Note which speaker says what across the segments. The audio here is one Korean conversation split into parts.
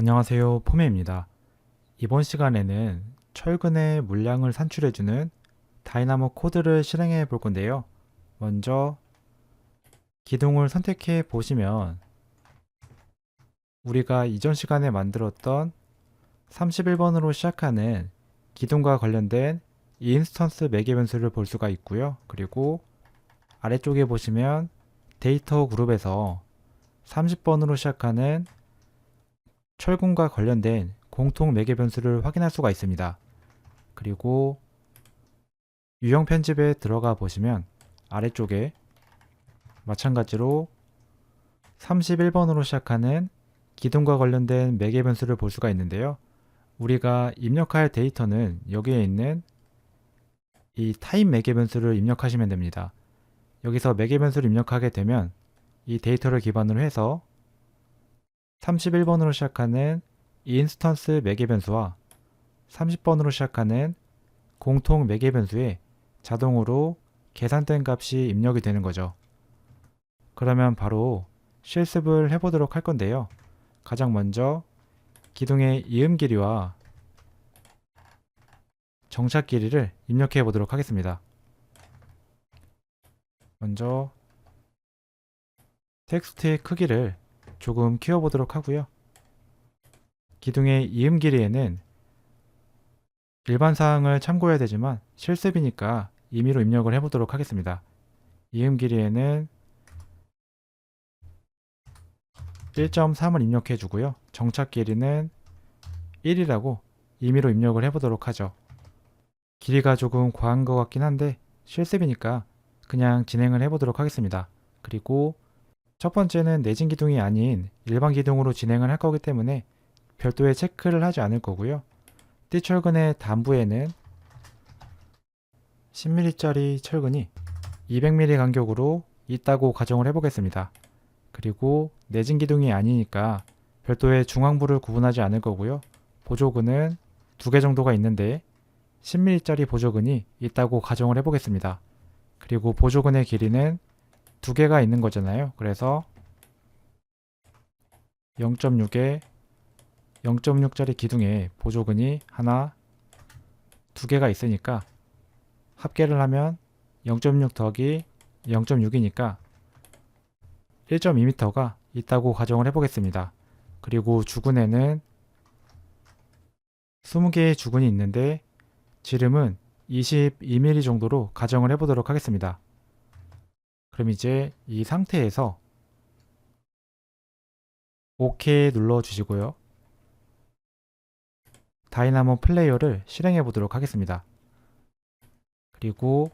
Speaker 1: 안녕하세요, 포메입니다. 이번 시간에는 철근의 물량을 산출해주는 다이나모 코드를 실행해 볼 건데요. 먼저 기둥을 선택해 보시면 우리가 이전 시간에 만들었던 31번으로 시작하는 기둥과 관련된 인스턴스 매개 변수를 볼 수가 있고요. 그리고 아래쪽에 보시면 데이터 그룹에서 30번으로 시작하는 철근과 관련된 공통 매개 변수를 확인할 수가 있습니다. 그리고 유형 편집에 들어가 보시면 아래쪽에 마찬가지로 31번으로 시작하는 기둥과 관련된 매개 변수를 볼 수가 있는데요. 우리가 입력할 데이터는 여기에 있는 이 타입 매개 변수를 입력하시면 됩니다. 여기서 매개 변수를 입력하게 되면 이 데이터를 기반으로 해서 31번으로 시작하는 인스턴스 매개 변수와 30번으로 시작하는 공통 매개 변수에 자동으로 계산된 값이 입력이 되는 거죠. 그러면 바로 실습을 해보도록 할 건데요. 가장 먼저 기둥의 이음 길이와 정착 길이를 입력해 보도록 하겠습니다. 먼저 텍스트의 크기를 조금 키워보도록 하고요. 기둥의 이음 길이에는 일반 사항을 참고해야 되지만 실습이니까 임의로 입력을 해보도록 하겠습니다. 이음 길이에는 1.3을 입력해 주고요. 정착 길이는 1이라고 임의로 입력을 해보도록 하죠. 길이가 조금 과한 것 같긴 한데 실습이니까 그냥 진행을 해보도록 하겠습니다. 그리고 첫 번째는 내진 기둥이 아닌 일반 기둥으로 진행을 할 거기 때문에 별도의 체크를 하지 않을 거고요. 띠철근의 단부에는 10mm짜리 철근이 200mm 간격으로 있다고 가정을 해보겠습니다. 그리고 내진 기둥이 아니니까 별도의 중앙부를 구분하지 않을 거고요. 보조근은 2개 정도가 있는데 10mm짜리 보조근이 있다고 가정을 해보겠습니다. 그리고 보조근의 길이는 2개가 있는 거잖아요. 그래서 0.6에 0.6짜리 기둥에 보조근이 하나, 2개가 있으니까 합계를 하면 0.6 더하기 0.6이니까 1.2m가 있다고 가정을 해보겠습니다. 그리고 주근에는 20개의 주근이 있는데 지름은 22mm 정도로 가정을 해보도록 하겠습니다. 그럼 이제 이 상태에서 OK 눌러주시고요. 다이나모 플레이어를 실행해 보도록 하겠습니다. 그리고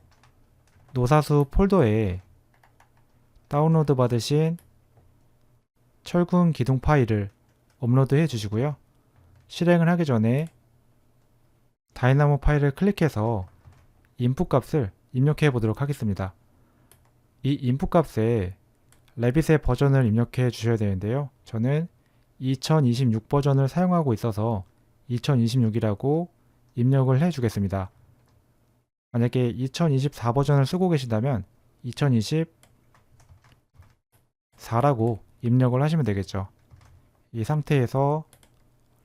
Speaker 1: 노사수 폴더에 다운로드 받으신 철근 기둥 파일을 업로드해 주시고요. 실행을 하기 전에 다이나모 파일을 클릭해서 인풋 값을 입력해 보도록 하겠습니다. 이 인풋 값에 레빗의 버전을 입력해 주셔야 되는데요. 저는 2026 버전을 사용하고 있어서 2026이라고 입력을 해 주겠습니다. 만약에 2024 버전을 쓰고 계신다면 2024라고 입력을 하시면 되겠죠. 이 상태에서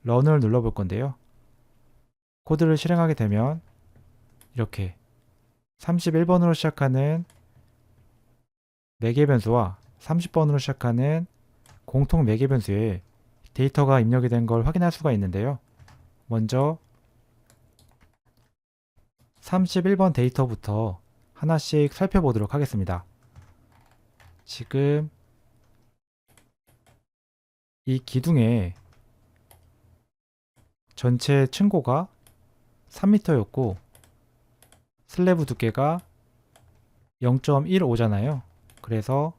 Speaker 1: 런을 눌러볼 건데요. 코드를 실행하게 되면 이렇게 31번으로 시작하는 매개 변수와 30번으로 시작하는 공통 매개 변수에 데이터가 입력이 된 걸 확인할 수가 있는데요. 먼저 31번 데이터부터 하나씩 살펴보도록 하겠습니다. 지금 이 기둥의 전체 층고가 3m였고 슬래브 두께가 0.15잖아요. 그래서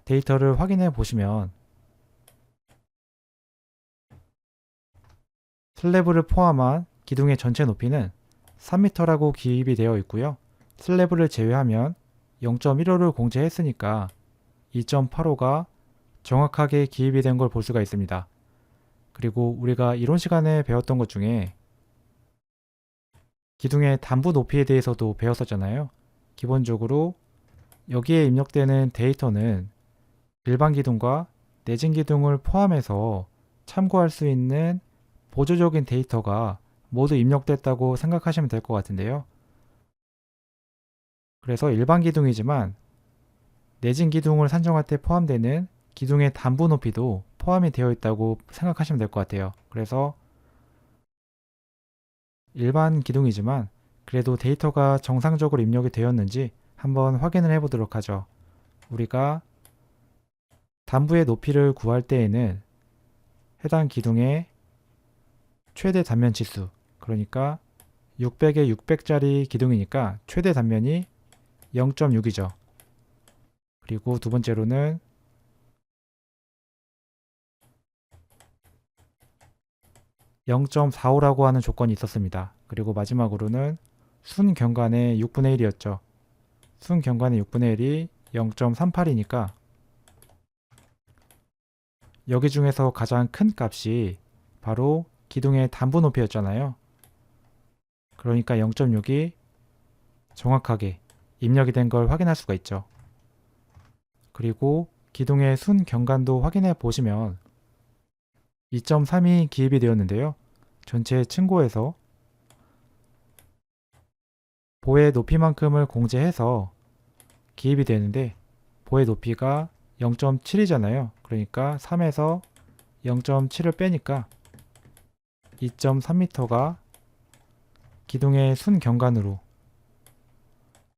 Speaker 1: 데이터를 확인해 보시면 슬래브를 포함한 기둥의 전체 높이는 3m라고 기입이 되어 있고요. 슬래브를 제외하면 0.15를 공제했으니까 2.85가 정확하게 기입이 된 걸 볼 수가 있습니다. 그리고 우리가 이론 시간에 배웠던 것 중에 기둥의 단부 높이에 대해서도 배웠었잖아요. 기본적으로 여기에 입력되는 데이터는 일반 기둥과 내진 기둥을 포함해서 참고할 수 있는 보조적인 데이터가 모두 입력됐다고 생각하시면 될 것 같은데요. 그래서 일반 기둥이지만 내진 기둥을 산정할 때 포함되는 기둥의 단부 높이도 포함이 되어 있다고 생각하시면 될 것 같아요. 그래서 일반 기둥이지만 그래도 데이터가 정상적으로 입력이 되었는지 한번 확인을 해 보도록 하죠. 우리가 단부의 높이를 구할 때에는 해당 기둥의 최대 단면 치수, 그러니까 600에 600짜리 기둥이니까 최대 단면이 0.6이죠. 그리고 두 번째로는 0.45라고 하는 조건이 있었습니다. 그리고 마지막으로는 순경관의 6분의 1이었죠. 순경관의 6분의 1이 0.38이니까 여기 중에서 가장 큰 값이 바로 기둥의 단부 높이였잖아요. 그러니까 0.6이 정확하게 입력이 된 걸 확인할 수가 있죠. 그리고 기둥의 순경관도 확인해 보시면 2.3이 기입이 되었는데요. 전체 층고에서 보의 높이만큼을 공제해서 기입이 되는데 보의 높이가 0.7이잖아요. 그러니까 3에서 0.7을 빼니까 2.3m가 기둥의 순경관으로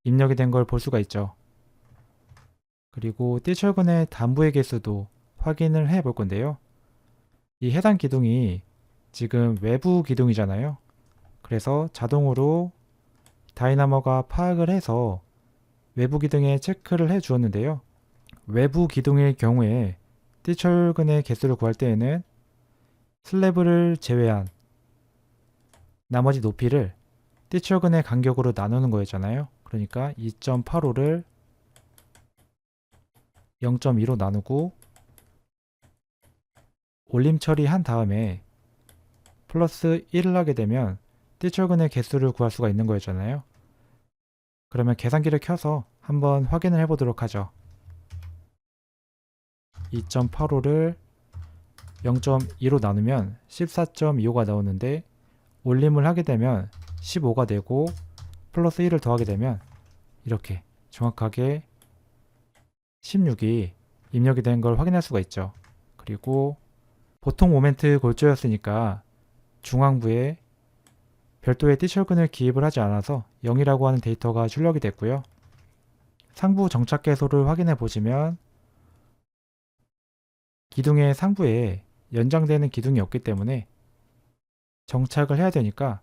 Speaker 1: 입력이 된 걸 볼 수가 있죠. 그리고 띠철근의 단부의 개수도 확인을 해 볼 건데요. 이 해당 기둥이 지금 외부 기둥이잖아요. 그래서 자동으로 다이나모가 파악을 해서 외부 기둥에 체크를 해 주었는데요. 외부 기둥일 경우에 띠철근의 개수를 구할 때에는 슬래브를 제외한 나머지 높이를 띠철근의 간격으로 나누는 거였잖아요. 그러니까 2.85를 0.2로 나누고 올림 처리한 다음에 플러스 1을 하게 되면 띠철근의 개수를 구할 수가 있는 거였잖아요. 그러면 계산기를 켜서 한번 확인을 해 보도록 하죠. 2.85를 0.2로 나누면 14.25가 나오는데 올림을 하게 되면 15가 되고 플러스 1을 더하게 되면 이렇게 정확하게 16이 입력이 된 걸 확인할 수가 있죠. 그리고 보통 모멘트 골조였으니까 중앙부에 별도의 띠철근을 기입을 하지 않아서 0이라고 하는 데이터가 출력이 됐고요. 상부 정착 개소를 확인해 보시면 기둥의 상부에 연장되는 기둥이 없기 때문에 정착을 해야 되니까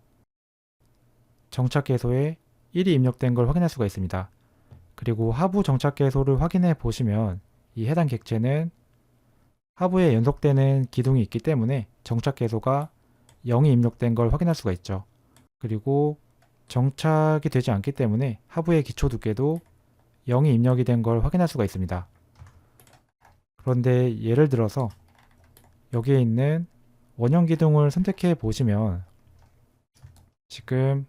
Speaker 1: 정착 개소에 1이 입력된 걸 확인할 수가 있습니다. 그리고 하부 정착 개소를 확인해 보시면 이 해당 객체는 하부에 연속되는 기둥이 있기 때문에 정착 개소가 0이 입력된 걸 확인할 수가 있죠. 그리고 정착이 되지 않기 때문에 하부의 기초 두께도 0이 입력이 된 걸 확인할 수가 있습니다. 그런데 예를 들어서 여기에 있는 원형 기둥을 선택해 보시면 지금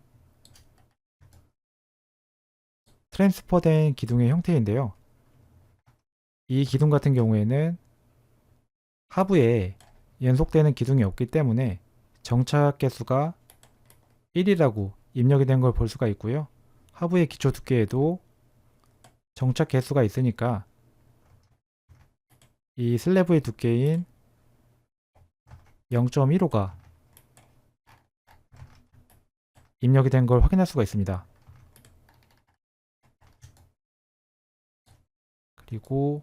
Speaker 1: 트랜스퍼된 기둥의 형태인데요. 이 기둥 같은 경우에는 하부에 연속되는 기둥이 없기 때문에 정착 개수가 1이라고 입력이 된 걸 볼 수가 있고요. 하부의 기초 두께에도 정착 개수가 있으니까 이 슬래브의 두께인 0.15가 입력이 된 걸 확인할 수가 있습니다. 그리고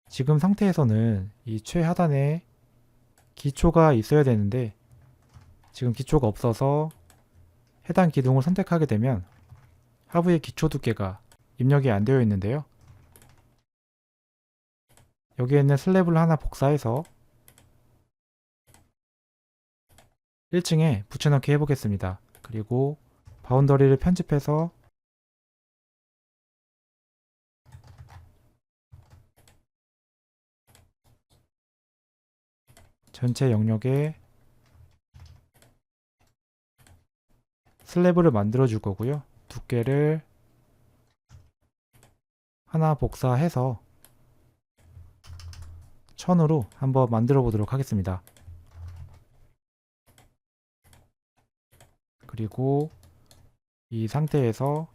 Speaker 1: 지금 상태에서는 이 최하단에 기초가 있어야 되는데 지금 기초가 없어서 해당 기둥을 선택하게 되면 하부의 기초 두께가 입력이 안 되어 있는데요. 여기에 있는 슬래브를 하나 복사해서 1층에 붙여넣기 해보겠습니다. 그리고 바운더리를 편집해서 전체 영역에 슬래브를 만들어 줄 거고요. 두께를 하나 복사해서 1000으로 한번 만들어 보도록 하겠습니다. 그리고 이 상태에서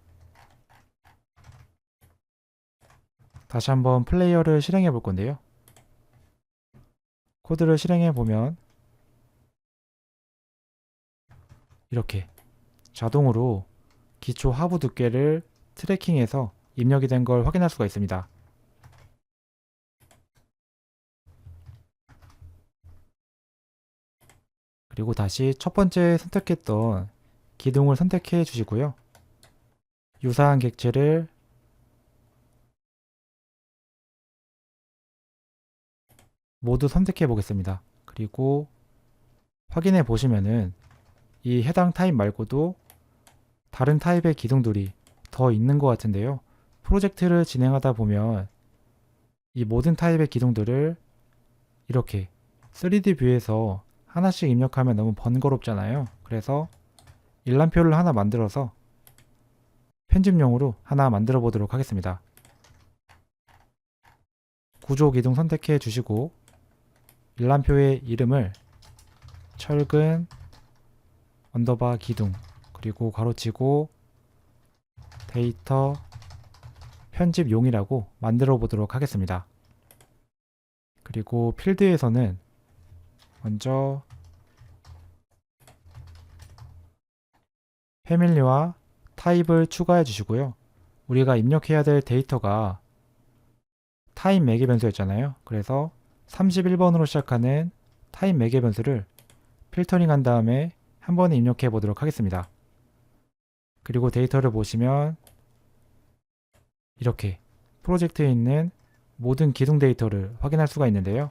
Speaker 1: 다시 한번 플레이어를 실행해 볼 건데요. 코드를 실행해 보면 이렇게 자동으로 기초 하부 두께를 트래킹해서 입력이 된 걸 확인할 수가 있습니다. 그리고 다시 첫 번째 선택했던 기둥을 선택해 주시고요. 유사한 객체를 모두 선택해 보겠습니다. 그리고 확인해 보시면은 이 해당 타입 말고도 다른 타입의 기둥들이 더 있는 것 같은데요. 프로젝트를 진행하다 보면 이 모든 타입의 기둥들을 이렇게 3D 뷰에서 하나씩 입력하면 너무 번거롭잖아요. 그래서 일람표를 하나 만들어서 편집용으로 하나 만들어 보도록 하겠습니다. 구조 기둥 선택해 주시고 일람표의 이름을 철근 언더바 기둥 그리고 괄호치고 데이터 편집용이라고 만들어 보도록 하겠습니다. 그리고 필드에서는 먼저 패밀리와 타입을 추가해 주시고요. 우리가 입력해야 될 데이터가 타입 매개 변수였잖아요. 그래서 31번으로 시작하는 타입 매개 변수를 필터링 한 다음에 한 번에 입력해 보도록 하겠습니다. 그리고 데이터를 보시면 이렇게 프로젝트에 있는 모든 기둥 데이터를 확인할 수가 있는데요.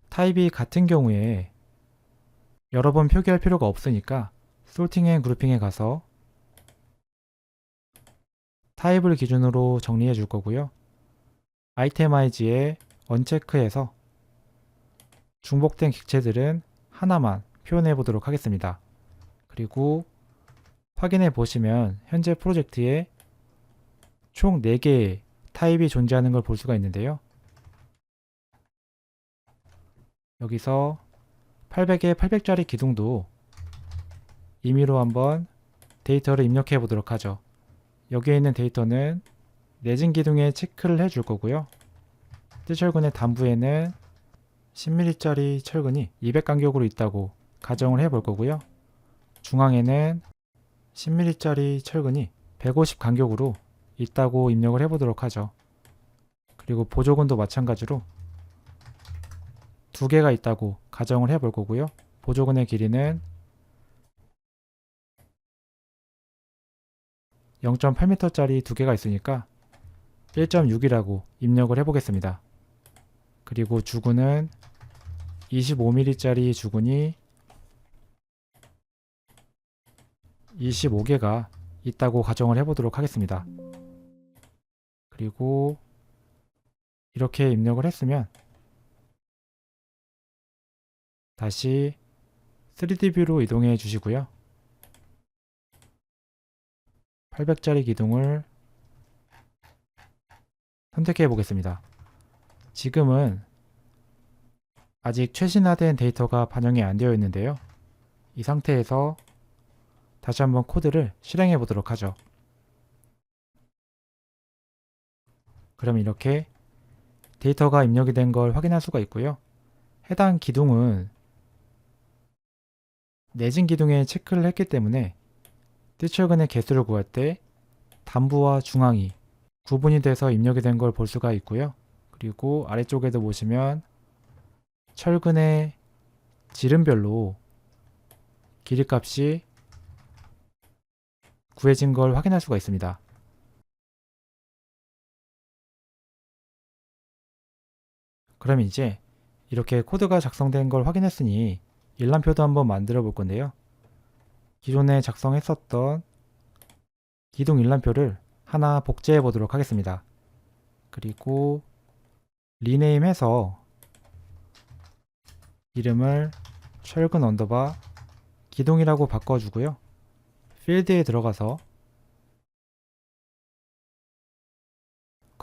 Speaker 1: 타입이 같은 경우에 여러 번 표기할 필요가 없으니까 소팅 앤 그룹핑에 가서 타입을 기준으로 정리해 줄 거고요. 아이테마이즈에 언체크해서 중복된 객체들은 하나만 표현해 보도록 하겠습니다. 그리고 확인해 보시면 현재 프로젝트에 총 4개의 타입이 존재하는 걸 볼 수가 있는데요. 여기서 800에 800짜리 기둥도 임의로 한번 데이터를 입력해 보도록 하죠. 여기에 있는 데이터는 내진 기둥에 체크를 해줄 거고요. 뜰철근의 단부에는 10mm짜리 철근이 200간격으로 있다고 가정을 해 볼 거고요. 중앙에는 10mm짜리 철근이 150간격으로 있다고 입력을 해 보도록 하죠. 그리고 보조근도 마찬가지로 2개가 있다고 가정을 해 볼 거고요. 보조근의 길이는 0.8m짜리 2개가 있으니까 1.6이라고 입력을 해 보겠습니다. 그리고 주근은 25mm짜리 주근이 25개가 있다고 가정을 해 보도록 하겠습니다. 그리고 이렇게 입력을 했으면 다시 3D 뷰로 이동해 주시고요. 800짜리 기둥을 선택해 보겠습니다. 지금은 아직 최신화된 데이터가 반영이 안 되어 있는데요. 이 상태에서 다시 한번 코드를 실행해 보도록 하죠. 그럼 이렇게 데이터가 입력이 된 걸 확인할 수가 있고요. 해당 기둥은 내진 기둥에 체크를 했기 때문에 뜰철근의 개수를 구할 때 단부와 중앙이 구분이 돼서 입력이 된 걸 볼 수가 있고요. 그리고 아래쪽에도 보시면 철근의 지름별로 길이값이 구해진 걸 확인할 수가 있습니다. 그럼 이제 이렇게 코드가 작성된 걸 확인했으니 일람표도 한번 만들어 볼 건데요. 기존에 작성했었던 기둥 일람표를 하나 복제해 보도록 하겠습니다. 그리고 리네임해서 이름을 철근 언더바 기둥이라고 바꿔주고요. 필드에 들어가서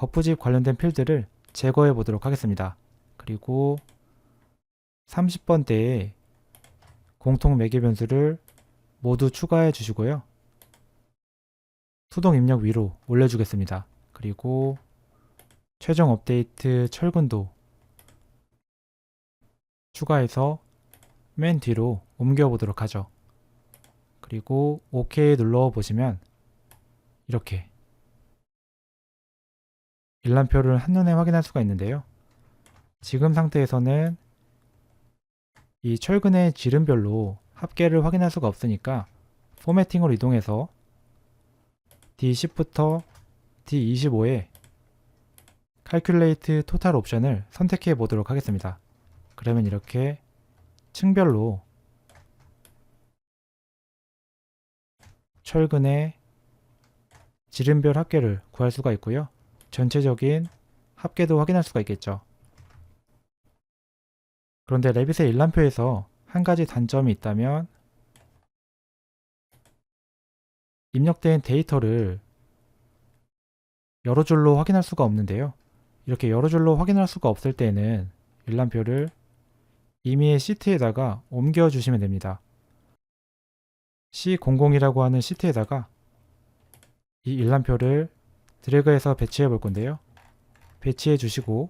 Speaker 1: 거푸집 관련된 필드를 제거해 보도록 하겠습니다. 그리고 30번대에 공통 매개 변수를 모두 추가해 주시고요. 수동 입력 위로 올려주겠습니다. 그리고 최종 업데이트 철근도 추가해서 맨 뒤로 옮겨 보도록 하죠. 그리고 OK 눌러 보시면 이렇게 일람표를 한눈에 확인할 수가 있는데요. 지금 상태에서는 이 철근의 지름별로 합계를 확인할 수가 없으니까 포매팅으로 이동해서 D10부터 D25에 Calculate Total 옵션을 선택해 보도록 하겠습니다. 그러면 이렇게 층별로 철근의 지름별 합계를 구할 수가 있고요. 전체적인 합계도 확인할 수가 있겠죠. 그런데 레빗의 일람표에서 한 가지 단점이 있다면 입력된 데이터를 여러 줄로 확인할 수가 없는데요. 이렇게 여러 줄로 확인할 수가 없을 때는 일람표를 임의의 시트에다가 옮겨 주시면 됩니다. C00이라고 하는 시트에다가 이 일람표를 드래그해서 배치해 볼 건데요. 배치해 주시고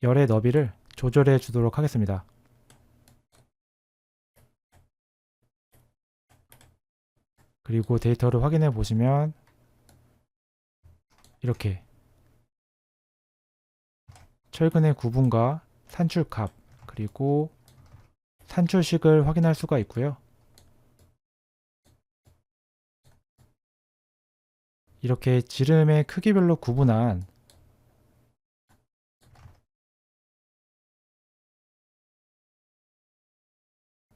Speaker 1: 열의 너비를 조절해 주도록 하겠습니다. 그리고 데이터를 확인해 보시면 이렇게 철근의 구분과 산출값 그리고 산출식을 확인할 수가 있고요. 이렇게 지름의 크기별로 구분한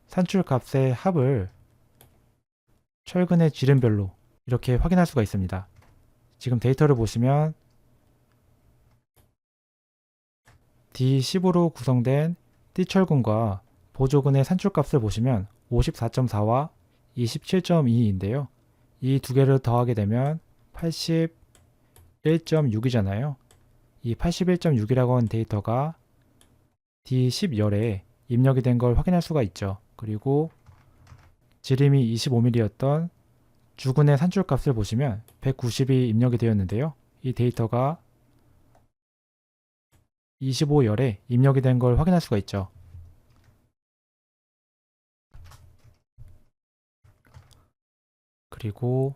Speaker 1: 산출값의 합을 철근의 지름별로 이렇게 확인할 수가 있습니다. 지금 데이터를 보시면 D10으로 구성된 D철근과 보조근의 산출값을 보시면 54.4와 27.2인데요. 이 두 개를 더하게 되면 81.6이잖아요. 이 81.6이라고 하는 데이터가 D10열에 입력이 된 걸 확인할 수가 있죠. 그리고 지름이 25mm였던 주근의 산출값을 보시면 190이 입력이 되었는데요. 이 데이터가 25열에 입력이 된 걸 확인할 수가 있죠. 그리고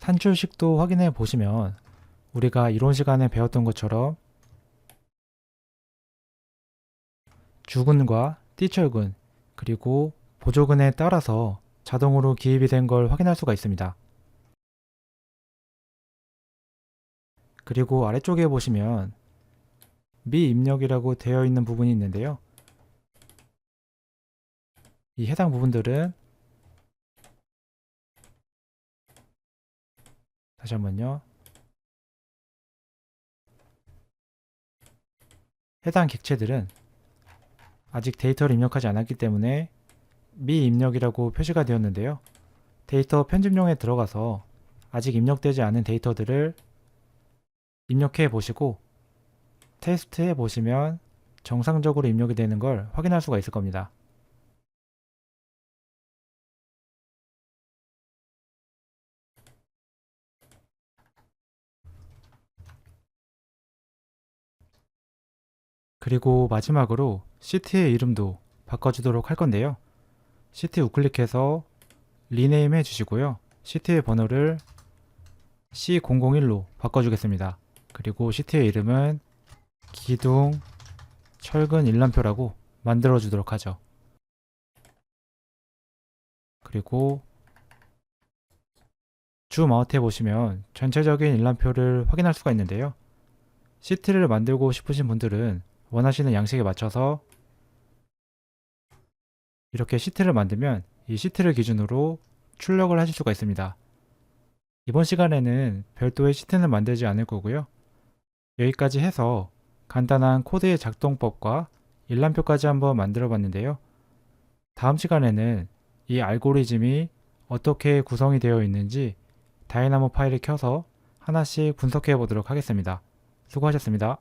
Speaker 1: 산출식도 확인해 보시면 우리가 이론 시간에 배웠던 것처럼 주근과 띠철근 그리고 보조근에 따라서 자동으로 기입이 된 걸 확인할 수가 있습니다. 그리고 아래쪽에 보시면 미입력이라고 되어 있는 부분이 있는데요. 이 해당 부분들은 다시 한번요. 해당 객체들은 아직 데이터를 입력하지 않았기 때문에 미입력이라고 표시가 되었는데요. 데이터 편집용에 들어가서 아직 입력되지 않은 데이터들을 입력해 보시고 테스트해 보시면 정상적으로 입력이 되는 걸 확인할 수가 있을 겁니다. 그리고 마지막으로 시트의 이름도 바꿔주도록 할 건데요. 시트 우클릭해서 리네임 해주시고요. 시트의 번호를 C001로 바꿔주겠습니다. 그리고 시트의 이름은 기둥 철근 일람표라고 만들어주도록 하죠. 그리고 줌 아웃 해보시면 전체적인 일람표를 확인할 수가 있는데요. 시트를 만들고 싶으신 분들은 원하시는 양식에 맞춰서 이렇게 시트를 만들면 이 시트를 기준으로 출력을 하실 수가 있습니다. 이번 시간에는 별도의 시트는 만들지 않을 거고요. 여기까지 해서 간단한 코드의 작동법과 일람표까지 한번 만들어 봤는데요. 다음 시간에는 이 알고리즘이 어떻게 구성이 되어 있는지 다이나모 파일을 켜서 하나씩 분석해 보도록 하겠습니다. 수고하셨습니다.